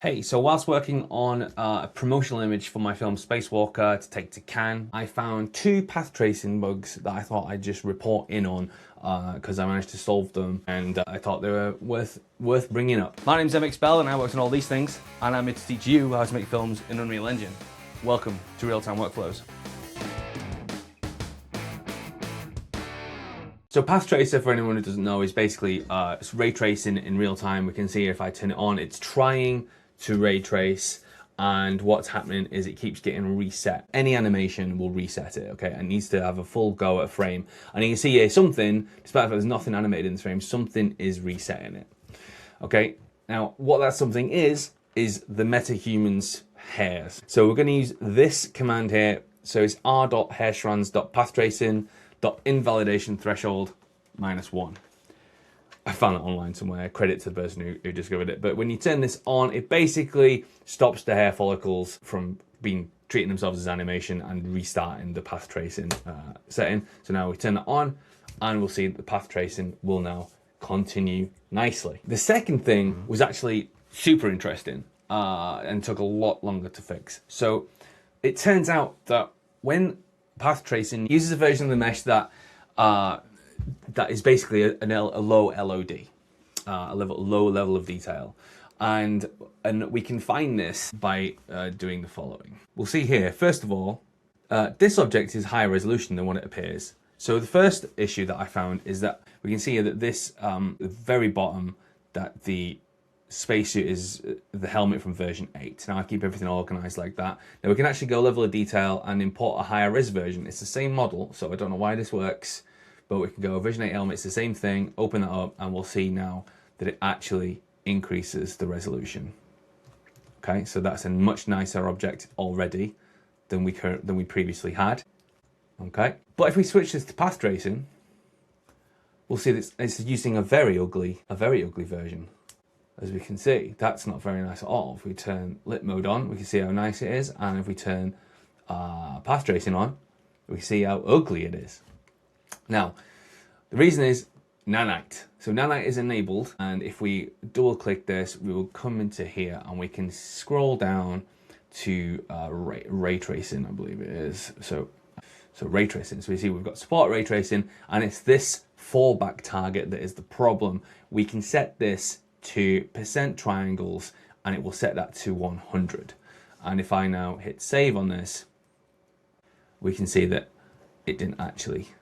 Hey, so whilst working on a promotional image for my film Spacewalker to take to Cannes, I found two path tracing bugs that I thought I'd just report in on because I managed to solve them and I thought they were worth bringing up. My name's MXBell and I work on all these things, and I'm here to teach you how to make films in Unreal Engine. Welcome to Realtime Workflows. So Pathtracer, for anyone who doesn't know, is basically it's ray tracing in real time. We can see if I turn it on, it's trying to ray trace, and what's happening is it keeps getting reset. Any animation will reset it, okay? It needs to have a full go at a frame. And you can see here something, despite the fact there's nothing animated in this frame, something is resetting it. Okay, now what that something is the MetaHuman's hairs. So we're gonna use this command here. So it's r.hairstrands.pathtracing.invalidation threshold -1. I found it online somewhere, credit to the person who discovered it. But when you turn this on, it basically stops the hair follicles from treating themselves as animation and restarting the path tracing setting. So now we turn it on and we'll see that the path tracing will now continue nicely. The second thing was actually super interesting and took a lot longer to fix. So it turns out that when path tracing uses a version of the mesh that is basically a low LOD, a low level of detail. And we can find this by doing the following. We'll see here, first of all, this object is higher resolution than what it appears. So the first issue that I found is that we can see here that this, the very bottom, that the spacesuit is the helmet from version 8. Now I keep everything organized like that. Now we can actually go level of detail and import a higher res version. It's the same model, so I don't know why this works. But we can go version 8 helmet, it's the same thing, open that up, and we'll see now that it actually increases the resolution. Okay, so that's a much nicer object already than we previously had. Okay, but if we switch this to path tracing, we'll see that it's using a very ugly version. As we can see, that's not very nice at all. If we turn lit mode on, we can see how nice it is, and if we turn path tracing on, we can see how ugly it is. Now, the reason is Nanite. So Nanite is enabled, and if we double click this, we will come into here and we can scroll down to ray tracing, I believe it is. So ray tracing. So we see we've got support ray tracing, and it's this fallback target that is the problem. We can set this to % triangles, and it will set that to 100. And if I now hit save on this, we can see that it didn't actually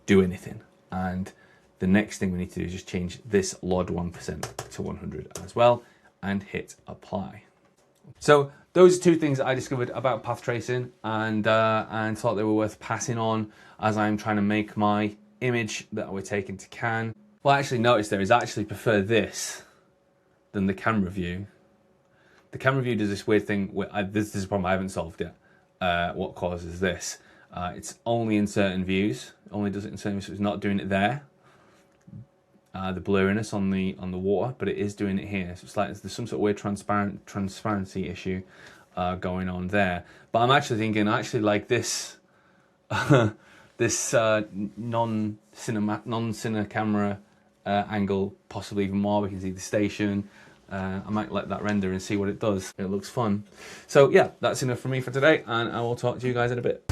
do anything. And the next thing we need to do is just change this LOD 1% to 100 as well and hit apply. So those are two things that I discovered about path tracing and thought they were worth passing on as I'm trying to make my image that we're taking to Cannes. Well, I actually noticed there is I actually prefer this than the camera view. The camera view does this weird thing where this is a problem I haven't solved yet. What causes this? It's only in certain views, only does it in certain views, so it's not doing it there. The blurriness on the water, but it is doing it here. So it's like there's some sort of weird transparency issue going on there. But I'm actually thinking, like this, this non-cine camera angle, possibly even more. We can see the station. I might let that render and see what it does. It looks fun. So yeah, that's enough for me for today, and I will talk to you guys in a bit.